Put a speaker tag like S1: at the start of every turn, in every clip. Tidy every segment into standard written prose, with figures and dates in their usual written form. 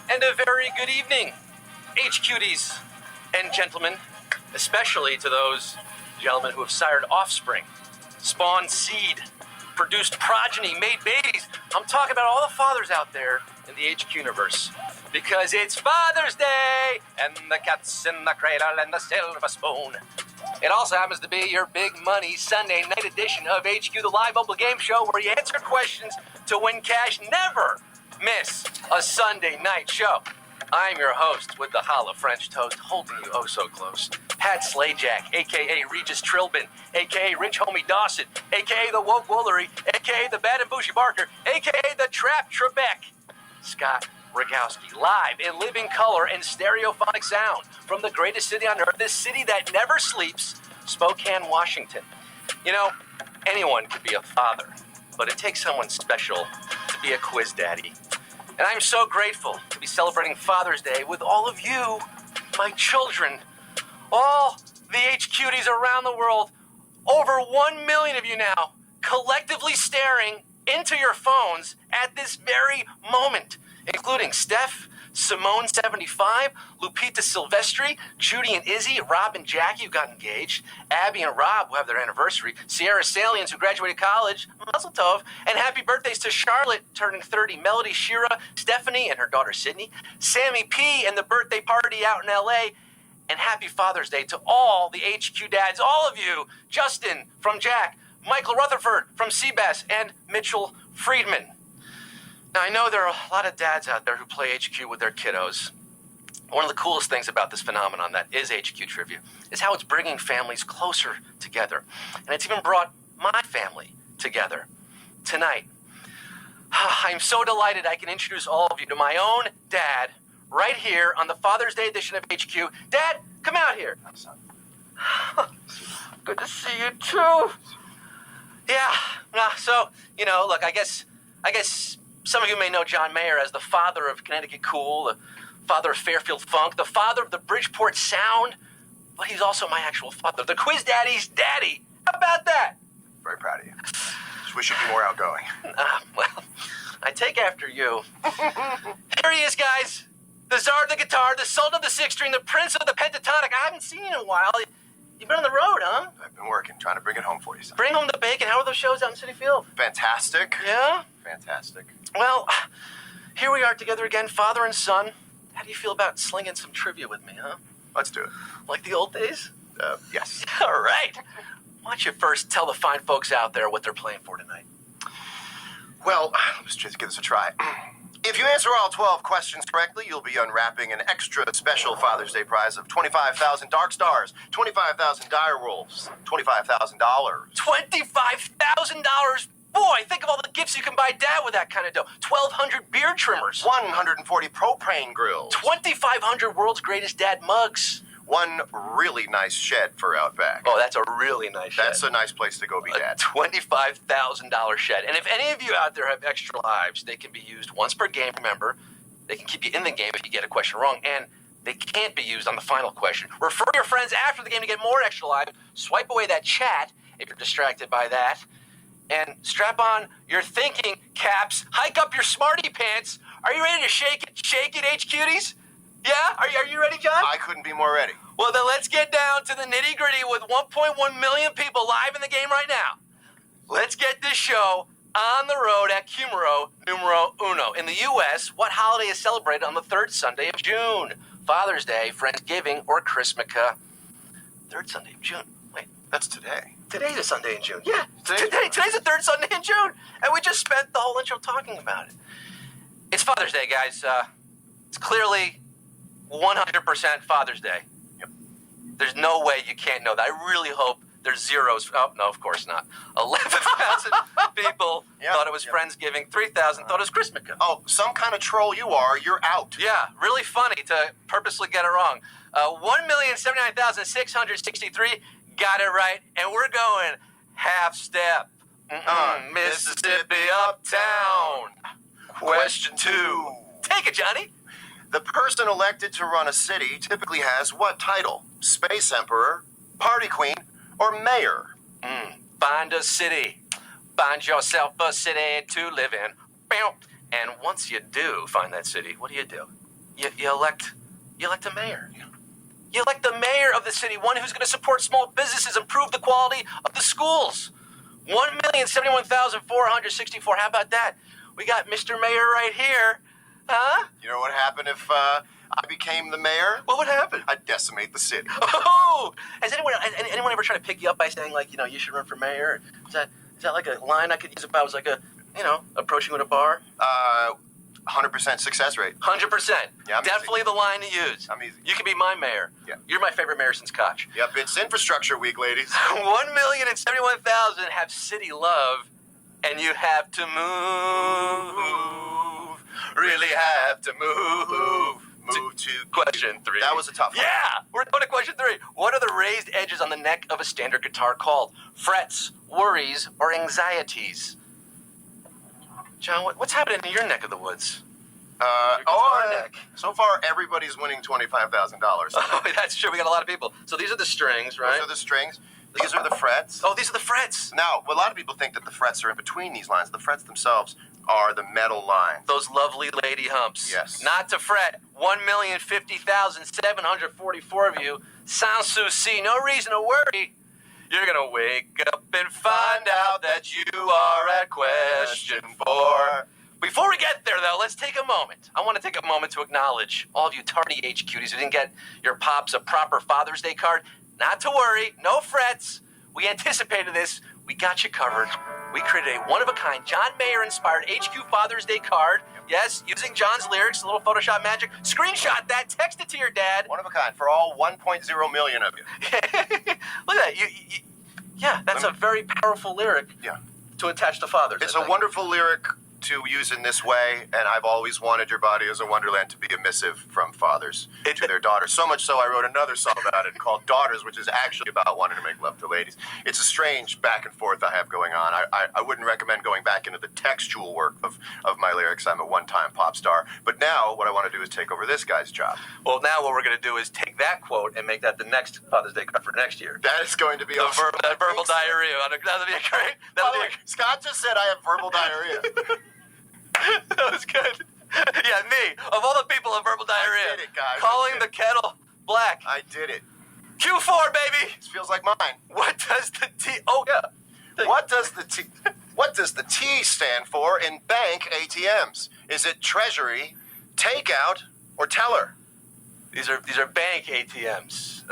S1: And a very good evening, HQties and gentlemen, especially to those gentlemen who have sired offspring, spawned seed, produced progeny, made babies. I'm talking about all the fathers out there in the HQ universe. Because it's Father's Day, and the cat's in the cradle and the silver spoon. It also happens to be your big money Sunday night edition of HQ, the live mobile game show where you answer questions to win cash. Never miss a Sunday night show. I'm your host with the hollow French toast, holding you oh so close. Pat Slajak, a.k.a. Regis Trilbin, a.k.a. Rich Homie Dawson, a.k.a. the Woke Woolery, a.k.a. the Bad and Bushy Barker, a.k.a. the Trap Trebek. Scott Rogowsky, live in living color and stereophonic sound from the greatest city on earth, this city that never sleeps, Spokane, Washington. You know, anyone could be a father, but it takes someone special to be a quiz daddy. And I'm so grateful to be celebrating Father's Day with all of you, my children, all the HQties around the world, over 1 million of you now, collectively staring into your phones at this very moment, including Steph, Simone 75, Lupita Silvestri, Judy and Izzy, Rob and Jackie who got engaged, Abby and Rob who have their anniversary, Sierra Salians who graduated college, Mazel Tov, and happy birthdays to Charlotte turning 30, Melody, Shira, Stephanie and her daughter Sydney, Sammy P and the birthday party out in LA, and happy Father's Day to all the HQ dads, all of you, Justin from Jack, Michael Rutherford from Seabass, and Mitchell Friedman. Now, I know there are a lot of dads out there who play HQ with their kiddos. One of the coolest things about this phenomenon that is HQ Trivia is how it's bringing families closer together. And it's even brought my family together tonight. I'm so delighted I can introduce all of you to my own dad right here on the Father's Day edition of HQ. Dad, come out here. Good to see you, too. Yeah, so, you know, look, I guess some of you may know John Mayer as the father of Connecticut Cool, the father of Fairfield Funk, the father of the Bridgeport Sound, but he's also my actual father, the Quiz Daddy's daddy. How about that?
S2: Very proud of you. Just wish you'd be more outgoing.
S1: Well, I take after you. Here he is, guys. The czar of the guitar, the sultan of the sixth string, the prince of the pentatonic. I haven't seen you in a while. You've been on the road, huh?
S2: I've been working, trying to bring it home for you, son.
S1: Bring home the bacon. How are those shows out in City Field?
S2: Fantastic.
S1: Yeah?
S2: Fantastic.
S1: Well, here we are together again, father and son. How do you feel about slinging some trivia with me, huh?
S2: Let's do it.
S1: Like the old days?
S2: Yes.
S1: All right. Why don't you first tell the fine folks out there what they're playing for tonight?
S2: Well, let's just give this a try. If you answer all 12 questions correctly, you'll be unwrapping an extra special Father's Day prize of 25,000 Dark Stars, 25,000 Dire Wolves, $25,000.
S1: $25,000? Boy, think of all the gifts you can buy Dad with that kind of dough. 1,200 beard trimmers.
S2: 140 propane grills.
S1: 2,500 World's Greatest Dad mugs.
S2: One really nice shed for out back.
S1: Oh, that's a really nice shed.
S2: That's a nice place to go be dad.
S1: A $25,000 shed. And if any of you out there have extra lives, they can be used once per game. Remember, they can keep you in the game if you get a question wrong. And they can't be used on the final question. Refer your friends after the game to get more extra lives. Swipe away that chat if you're distracted by that. And strap on your thinking caps. Hike up your smarty pants. Are you ready to shake it, HQties? Yeah? Are you ready, John?
S2: I couldn't be more ready.
S1: Well, then let's get down to the nitty-gritty with 1.1 million people live in the game right now. Let's get this show on the road at Cumero numero uno. In the U.S., what holiday is celebrated on the third Sunday of June? Father's Day, Friendsgiving, or Christmasa? Third Sunday of June. Wait,
S2: that's today.
S1: Today's a Sunday in June. Yeah, today's the third Sunday in June. And we just spent the whole intro talking about it. It's Father's Day, guys. It's clearly 100% Father's Day.
S2: Yep.
S1: There's no way you can't know that. I really hope there's zeros. Oh, no, of course not. 11,000 people thought it was Friendsgiving. 3,000 thought it was Christmasa.
S2: Oh, some kind of troll you are. You're out.
S1: Yeah, really funny to purposely get it wrong. 1,079,663 got it right, and we're going half step. Mississippi Uptown.
S2: Question 2.
S1: Take it, Johnny.
S2: The person elected to run a city typically has what title? Space Emperor, Party Queen, or Mayor?
S1: Find a city. Find yourself a city to live in. And once you do find that city, what do? you elect a mayor. You elect the mayor of the city, one who's going to support small businesses, improve the quality of the schools. 1,071,464. How about that? We got Mr. Mayor right here. Huh?
S2: You know what happened if I became the mayor?
S1: What would happen?
S2: I'd decimate the city.
S1: Oh! Has anyone ever tried to pick you up by saying, like, you should run for mayor? Is that like a line I could use if I was like approaching you at a bar?
S2: 100% success rate.
S1: 100%.
S2: Yeah, I'm
S1: definitely
S2: easy.
S1: the line to use.
S2: I'm easy.
S1: You can be my mayor.
S2: Yeah.
S1: You're my favorite mayor since Koch.
S2: Yep, it's infrastructure week, ladies.
S1: 1,071,000 have city love, and you have to move. Really have to move.
S2: Move to
S1: Question 3.
S2: That was a tough one.
S1: Yeah! We're going to question 3. What are the raised edges on the neck of a standard guitar called? Frets, worries, or anxieties? John, what's happening in your neck of the woods? Neck.
S2: So far, everybody's winning $25,000.
S1: Oh, that's true. We got a lot of people. So these are the strings, right?
S2: Those are the strings. These are the frets.
S1: Oh, these are the frets.
S2: Now, a lot of people think that the frets are in between these lines. The frets themselves are the metal lines.
S1: Those lovely lady humps.
S2: Yes.
S1: Not to fret. 1,050,744 of you. Sans souci. No reason to worry. You're gonna wake up and find out that you are at question 4. Before we get there, though, let's take a moment. I want to take a moment to acknowledge all of you tardy age cuties who didn't get your pops a proper Father's Day card. Not to worry, no frets. We anticipated this. We got you covered. We created a one-of-a-kind John Mayer-inspired HQ Father's Day card. Yes, using John's lyrics, a little Photoshop magic. Screenshot that, text it to your dad.
S2: One of a kind for all 1.0 million of you.
S1: Look at that. Yeah, that's a very powerful lyric to attach to fathers.
S2: It's a wonderful lyric to use in this way, and I've always wanted Your Body is a Wonderland to be a missive from fathers to their daughters. So much so I wrote another song about it called Daughters, which is actually about wanting to make love to ladies. It's a strange back and forth I have going on. I wouldn't recommend going back into the textual work of my lyrics. I'm a one-time pop star. But now what I want to do is take over this guy's job.
S1: Well, now what we're going to do is take that quote and make that the next Father's Day card for next year.
S2: That is going to be
S1: awesome. That verbal diarrhea. That'll be a great.
S2: Scott just said I have verbal diarrhea.
S1: That was good. Yeah, me. Of all the people of verbal diarrhea.
S2: I did it, guys.
S1: Calling the kettle black.
S2: I did it.
S1: Q4, baby.
S2: This feels like mine.
S1: What does the T... Oh, yeah.
S2: What does the T stand for in bank ATMs? Is it treasury, takeout, or teller?
S1: These are bank ATMs.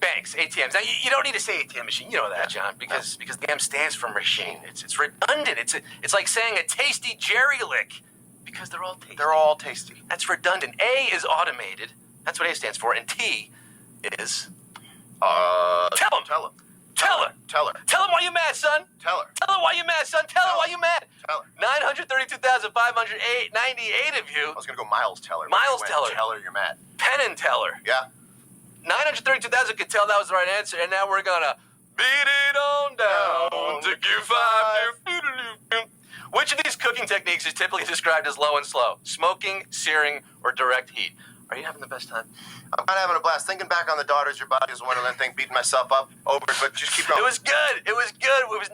S1: Banks, ATMs. Now you don't need to say ATM machine. You know that, John, because the M stands for machine. It's redundant. It's like saying a tasty jerry lick, because they're all tasty.
S2: They're all tasty.
S1: That's redundant. A is automated. That's what A stands for, and T is tell him. Tell him why you mad, son.
S2: Tell her.
S1: Tell him why you mad, son. Tell him why you mad.
S2: Tell her.
S1: 932,598 of you.
S2: I was going to go Miles Teller.
S1: Miles Teller.
S2: Tell her you're mad.
S1: Penn and Teller.
S2: Yeah.
S1: 932,000 could tell that was the right answer, and now we're gonna beat it on down to Q5. Which of these cooking techniques is typically described as low and slow? Smoking, searing, or direct heat? Are you having the best time?
S2: I'm kind of having a blast. Thinking back on the Daughters, Your Body is a Wonderland thing, beating myself up over it, but just keep going.
S1: It was good. It was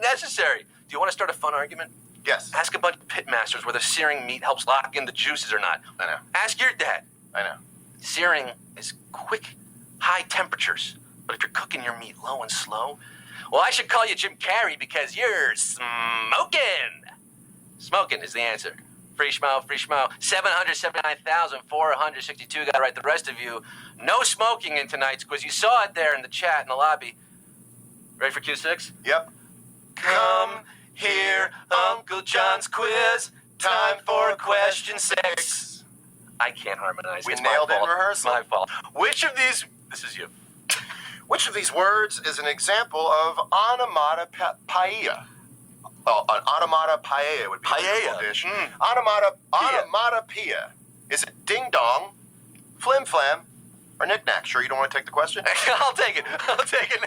S1: necessary. Do you want to start a fun argument?
S2: Yes.
S1: Ask a bunch of pitmasters whether searing meat helps lock in the juices or not.
S2: I know.
S1: Ask your dad.
S2: I know.
S1: Searing is quick, high temperatures, but if you're cooking your meat low and slow, well, I should call you Jim Carrey because you're smoking. Smoking is the answer. Free schmo. 779,462 got it right. The rest of you, no smoking in tonight's quiz. You saw it there in the chat in the lobby. Ready for Q6?
S2: Yep.
S1: Come here, Uncle John's quiz. Time for question 6. I can't harmonize.
S2: We
S1: It's
S2: nailed
S1: my
S2: it in
S1: fault.
S2: rehearsal.
S1: My fault. Which of these... This is you.
S2: Which of these words is an example of onomatopoeia? Well, an onomatopoeia would be a beautiful dish. Onomatopoeia. Is it ding-dong, flim-flam, or knick-knack? Sure you don't want to take the question?
S1: I'll take it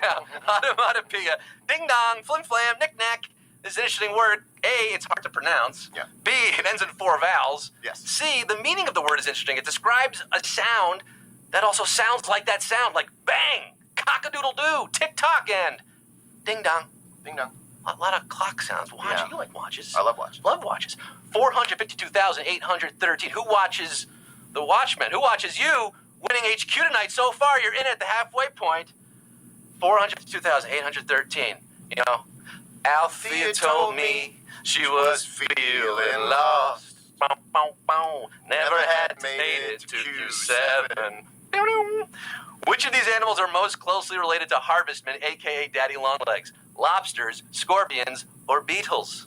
S1: now. Onomatopoeia. Ding-dong, flim-flam, knick-knack. This is an interesting word. A, it's hard to pronounce.
S2: Yeah.
S1: B, it ends in 4 vowels.
S2: Yes.
S1: C, the meaning of the word is interesting. It describes a sound that also sounds like that sound, like bang, cock-a-doodle-doo, tick-tock, and ding-dong.
S2: Ding-dong.
S1: A lot of clock sounds. Watch.
S2: Yeah.
S1: You like watches.
S2: I love watches.
S1: Love watches. 452,813. Who watches the Watchmen. Who watches you winning HQ tonight? So far, you're in at the halfway point. 452,813. You know, Althea told me she was feeling lost. Bow, bow, bow. Never had made it to Q7. Which of these animals are most closely related to harvestmen, a.k.a. daddy longlegs? Lobsters, scorpions, or beetles?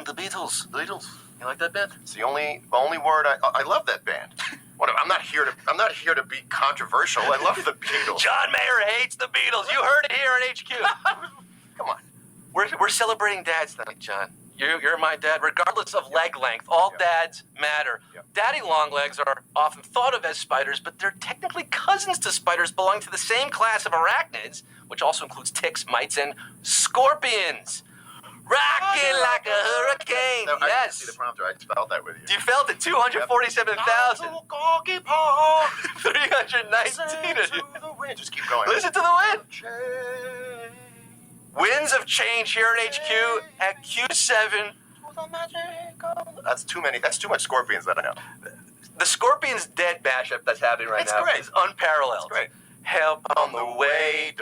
S1: The Beatles. The Beatles. You like that band?
S2: It's the only word I love that band. What, I'm not here to be controversial. I love the Beatles.
S1: John Mayer hates the Beatles. You heard it here on HQ.
S2: Come on.
S1: We're celebrating dads tonight, John. You're my dad, regardless of leg length. All dads matter.
S2: Yep.
S1: Daddy longlegs are often thought of as spiders, but they're technically cousins to spiders belonging to the same class of arachnids, which also includes ticks, mites, and scorpions. Rocking like a hurricane.
S2: No, I didn't
S1: Yes.
S2: see the prompter. I spelled that with you.
S1: You felt it. 247,000. 319.
S2: Just keep going.
S1: Listen to the wind. Winds of change here at HQ at Q7.
S2: That's too many. That's too much scorpions that I know.
S1: The Scorpions Dead mashup that's happening right
S2: It's
S1: now
S2: great.
S1: is unparalleled.
S2: It's great.
S1: Help on the way.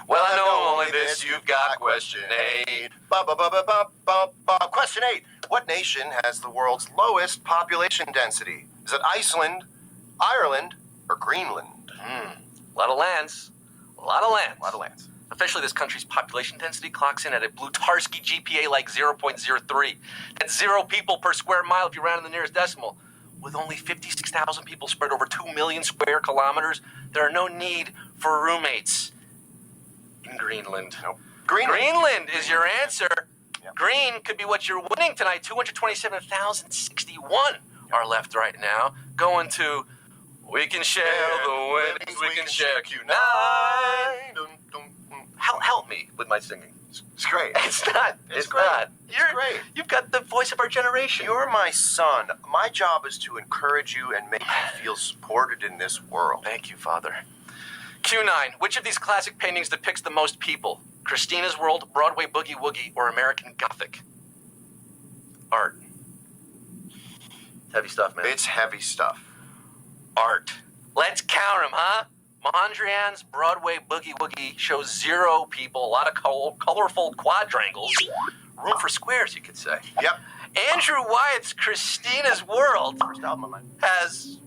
S1: Well, I know only this. You've got question 8.
S2: Question 8. What nation has the world's lowest population density? Is it Iceland, Ireland, or Greenland?
S1: A lot of lands. A lot of lands.
S2: A lot of lands.
S1: Officially, this country's population density clocks in at a Blutarski GPA like 0.03. That's 0 people per square mile if you round in the nearest decimal. With only 56,000 people spread over 2 million square kilometers, there are no need for roommates in Greenland.
S2: Nope.
S1: Greenland is your answer.
S2: Yep.
S1: Green could be what you're winning tonight. 227,061 are left right now. Going to we can share the winnings, we can share Q9. Help me with my singing.
S2: It's great.
S1: It's not.
S2: It's great.
S1: Not.
S2: It's great.
S1: You've got the voice of our generation.
S2: You're my son. My job is to encourage you and make you feel supported in this world.
S1: Thank you, Father. Q9. Which of these classic paintings depicts the most people? Christina's World, Broadway Boogie Woogie, or American Gothic? Art. Heavy stuff, man.
S2: It's heavy stuff.
S1: Art. Let's count them, huh? Mondrian's Broadway Boogie Woogie shows 0 people, a lot of colorful quadrangles. Room for squares, you could say.
S2: Yep.
S1: Andrew Wyatt's Christina's World
S2: First album of mine.
S1: has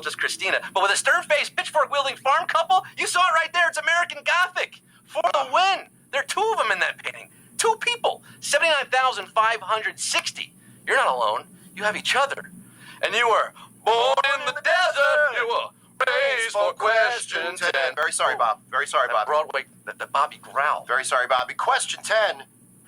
S1: just Christina. But with a stern-faced, pitchfork-wielding farm couple, you saw it right there. It's American Gothic. For the win. There are 2 of them in that painting. 2 people. 79,560. You're not alone. You have each other. And you were born in the desert. You were raised for question 10.
S2: Very sorry, Bob. Very sorry,
S1: That
S2: Bob.
S1: Broadway, the Bobby growl.
S2: Very sorry, Bobby. Question 10.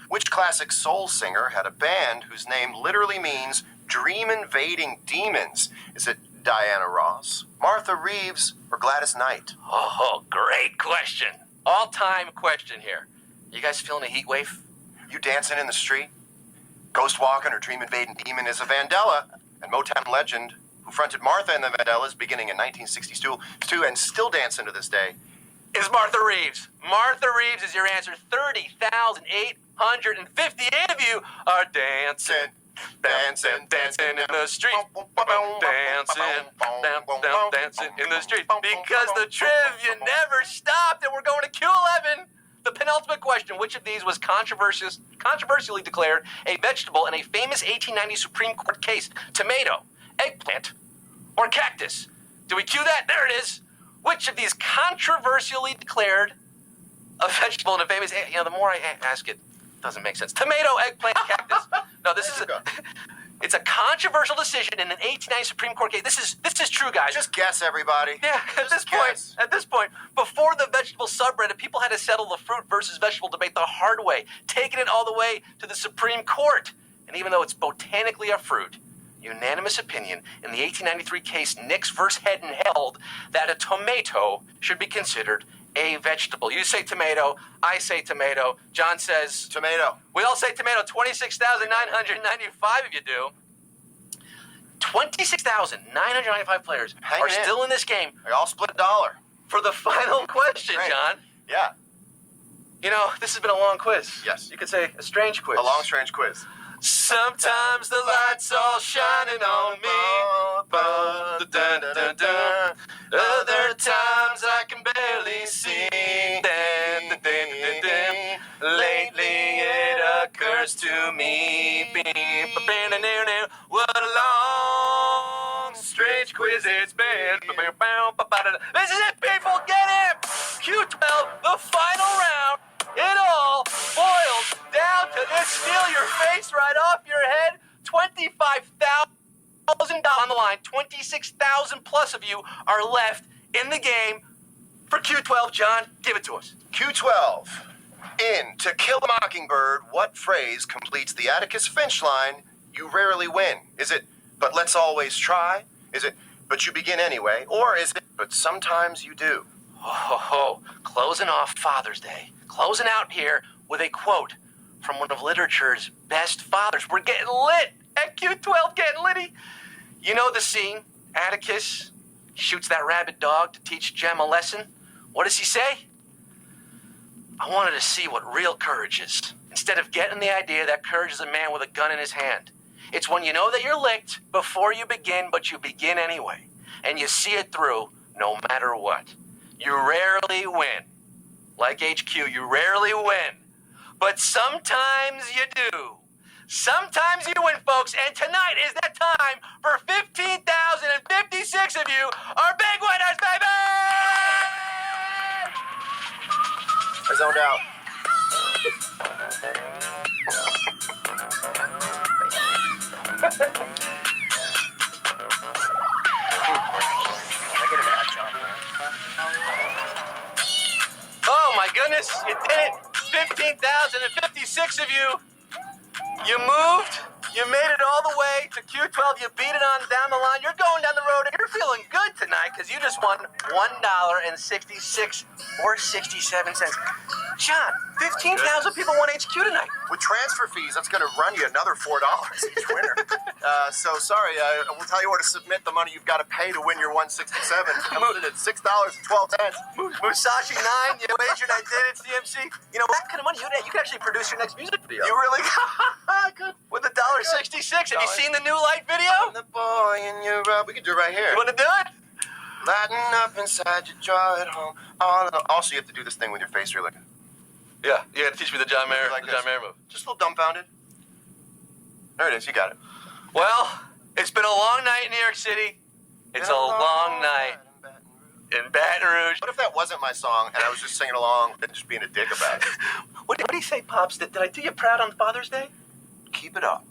S2: Which classic soul singer had a band whose name literally means dream-invading demons? Is it Diana Ross, Martha Reeves, or Gladys Knight?
S1: Oh, great question. All-time question here. You guys feeling a heat wave?
S2: You dancing in the street? Ghost walking or dream-invading demon is a Vandella and Motown legend who fronted Martha and the Vandellas beginning in 1962 and still dancing to this day.
S1: Is Martha Reeves. Martha Reeves is your answer. 30,858 of you are dancing. Dancing in the street. Dancing in the street. Because the trivia never stopped, and we're going to Q11. The penultimate question: which of these was controversially declared a vegetable in a famous 1890 Supreme Court case? Tomato, eggplant, or cactus? Do we cue that? There it is. Which of these controversially declared a vegetable in a famous... the more I ask it, doesn't make sense. Tomato, eggplant, cactus. No, this is... It's a controversial decision in an 1890 Supreme Court case. This is true, guys.
S2: Just guess, everybody.
S1: Yeah, at this point, before the vegetable subreddit, people had to settle the fruit versus vegetable debate the hard way, taking it all the way to the Supreme Court. And even though it's botanically a fruit, unanimous opinion in the 1893 case Nix versus Hedden held that a tomato should be considered a vegetable. You say tomato, I say tomato. John says...
S2: Tomato.
S1: We all say tomato. 26,995 if you do. 26,995 players are still in this game.
S2: They all split $1.
S1: For the final question,
S2: Great.
S1: John.
S2: Yeah.
S1: You know, this has been a long quiz.
S2: Yes.
S1: You could say a strange quiz.
S2: A long, strange quiz.
S1: Sometimes the light's all shining on me. Other times I can barely see. Lately it occurs to me. What a long, strange quiz it's been. This is it, people. Get him. Q12, the final round. It all boils down to this. Steal your face right off your head. $25,000 on the line. 26,000 plus of you are left in the game for Q12. John, give it to us.
S2: Q12. In To Kill a Mockingbird, what phrase completes the Atticus Finch line, you rarely win? Is it, but let's always try? Is it, but you begin anyway? Or is it, but sometimes you do?
S1: Oh, closing off Father's Day. Closing out here with a quote from one of literature's best fathers. We're getting lit at Q12, getting litty. You know the scene. Atticus shoots that rabid dog to teach Jem a lesson. What does he say? I wanted to see what real courage is. Instead of getting the idea that courage is a man with a gun in his hand. It's when you know that you're licked before you begin, but you begin anyway. And you see it through no matter what. You rarely win. Like HQ, you rarely win. But sometimes you do. Sometimes you win, folks. And tonight is that time for 15,056 of you are big winners, baby!
S2: I zoned out.
S1: Oh my goodness, you did it. 15,056 of you. You moved. You made it all the way to Q12. You beat it on down the line. You're going down the road and you're feeling good tonight because you just won $1.66 or 67 cents. John, 15,000 people won HQ tonight.
S2: With transfer fees, that's going to run you another $4 each winner. So sorry, I will tell you where to submit the money you've got to pay to win your 167. Comes in at $6.12.
S1: Musashi 9, you wagered I did it, CMC. You know, that kind of money, you could actually produce your next music video.
S2: You really could.
S1: With $1.66. Have you seen the new light video?
S2: The boy in your we can do it right here.
S1: You want to do it?
S2: Lighten up inside you, draw it home. Also, you have to do this thing with your face you're looking.
S1: Yeah, you got to teach me the John Mayer,
S2: like
S1: the John Mayer move.
S2: Just a little dumbfounded. There it is. You got it.
S1: Well, it's been a long night in New York City. It's a long night in Baton Rouge.
S2: What if that wasn't my song and I was just singing along and just being a dick about it?
S1: What do you say, Pops? Did I do you proud on Father's Day?
S2: Keep it up.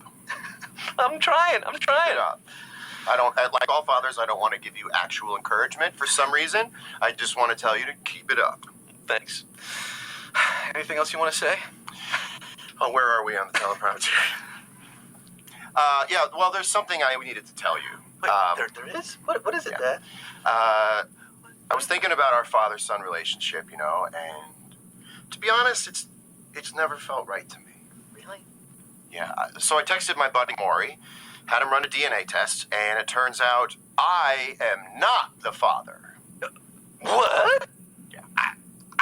S1: I'm trying.
S2: Keep it up. I don't, like all fathers, I don't want to give you actual encouragement for some reason. I just want to tell you to keep it up.
S1: Thanks. Anything else you want to say?
S2: Oh, where are we on the teleprompter? Yeah, well, there's something I needed to tell you.
S1: Wait, there is? What is it,
S2: yeah.
S1: Dad?
S2: I was thinking about our father-son relationship, you know, and to be honest, it's never felt right to me.
S1: Really?
S2: Yeah, so I texted my buddy Maury, had him run a DNA test, and it turns out I am not the father.
S1: What?
S2: Yeah.
S1: I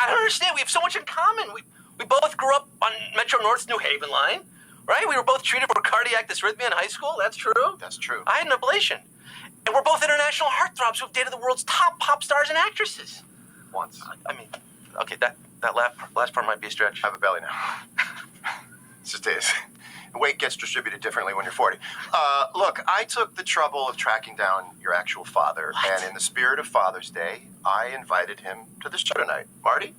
S1: don't understand. We have so much in common. We both grew up on Metro North's New Haven line, right? We were both treated for cardiac dysrhythmia in high school. That's true.
S2: That's true.
S1: I had an ablation. And we're both international heartthrobs who've dated the world's top pop stars and actresses.
S2: Once.
S1: I mean, okay, that last part might be a stretch.
S2: I have a belly now. It just is. Weight gets distributed differently when you're 40. Look, I took the trouble of tracking down your actual father, and in the spirit of Father's Day, I invited him to the show tonight. Marty?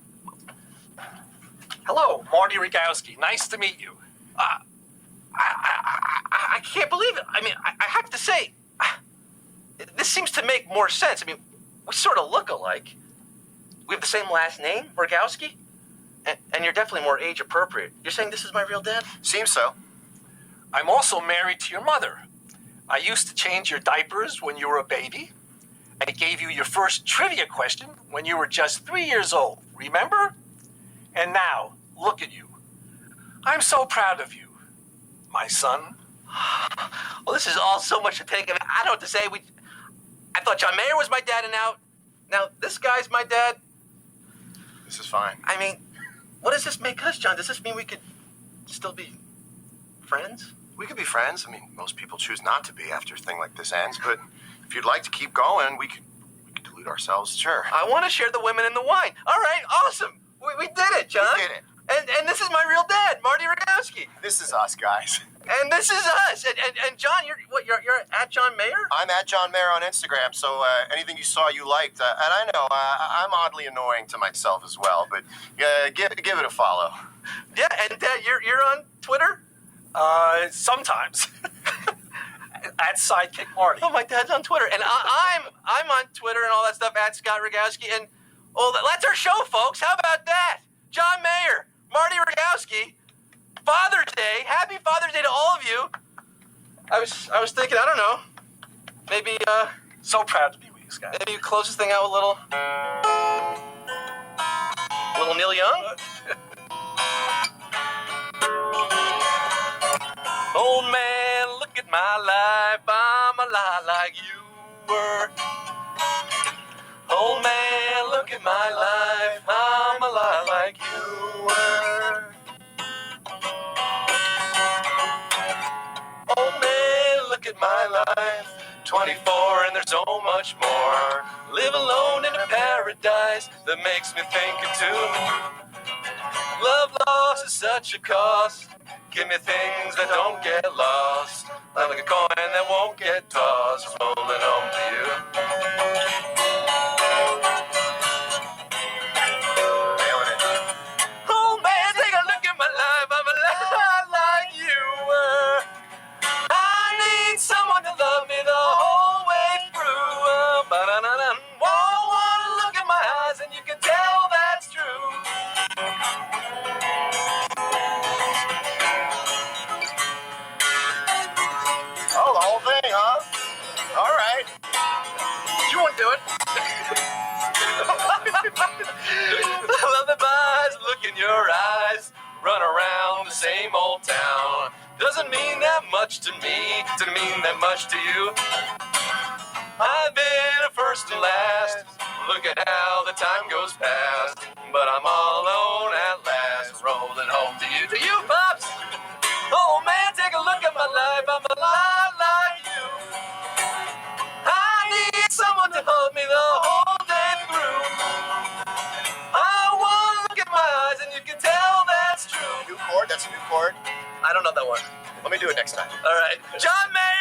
S3: Hello, Marty Rogowsky. Nice to meet you.
S1: I can't believe it. I mean, I have to say, this seems to make more sense. I mean, we sort of look alike. We have the same last name, Rogowsky, and you're definitely more age appropriate. You're saying this is my real dad?
S2: Seems so.
S3: I'm also married to your mother. I used to change your diapers when you were a baby. I gave you your first trivia question when you were just 3 years old. Remember? And now, look at you. I'm so proud of you, my son.
S1: Well, this is all so much to take. I mean, I don't know what to say. I thought John Mayer was my dad, and now this guy's my dad.
S2: This is fine.
S1: I mean, what does this make us, John? Does this mean we could still be friends?
S2: We could be friends. I mean, most people choose not to be after a thing like this ends, but if you'd like to keep going, we could dilute ourselves, sure.
S1: I want to share the women and the wine. All right, awesome. We did it, John.
S2: We did it.
S1: And this is my real dad, Marty Rogowsky.
S2: This is us, guys.
S1: And this is us. And John, you're at John Mayer?
S2: I'm at John Mayer on Instagram, so anything you saw you liked. And I know I'm oddly annoying to myself as well, but give it a follow.
S1: Yeah, and Dad, you're on Twitter?
S3: Sometimes. At Sidekick Marty.
S1: Oh, my dad's on Twitter, and I'm on Twitter and all that stuff at Scott Rogowsky, and that's our show, folks. How about that? John Mayer, Marty Rogowsky, Father's Day. Happy Father's Day to all of you. I was thinking, I don't know, maybe
S3: So proud to be with you, Scott.
S1: maybe you close this thing out with a little Neil Young. Old man, look at my life. I'm a lot like you were. Old man, look at my life. I'm a lot like you were. Old man, look at my life. 24 and there's so much more. Live alone in a paradise that makes me think of two. Love loss is such a cost. Give me things that don't get lost. Like a coin that won't get tossed. Rolling home to you. Oh man, take a look at my life. I'm a lot like you were. I need someone to love me the whole way through. Ba-da-da-da. Whoa, look at my eyes and you can tell that's true.
S2: Oh, the whole thing, huh? All right.
S1: You won't do it. I love the buzz, look in your eyes. Run around the same old town. Doesn't mean that much to me, to mean that much to you. I've been a first and last. Look at how the time goes past. But I'm all alone at last. Rolling home to you, Pops. Oh man, take a look at my life. I'm a lot like you. I need someone to hold me the whole day through. I want to look at my eyes and you can tell that's true.
S2: New chord? That's a new chord.
S1: I don't know that one.
S2: Let me do it next time.
S1: All right. John Mayer.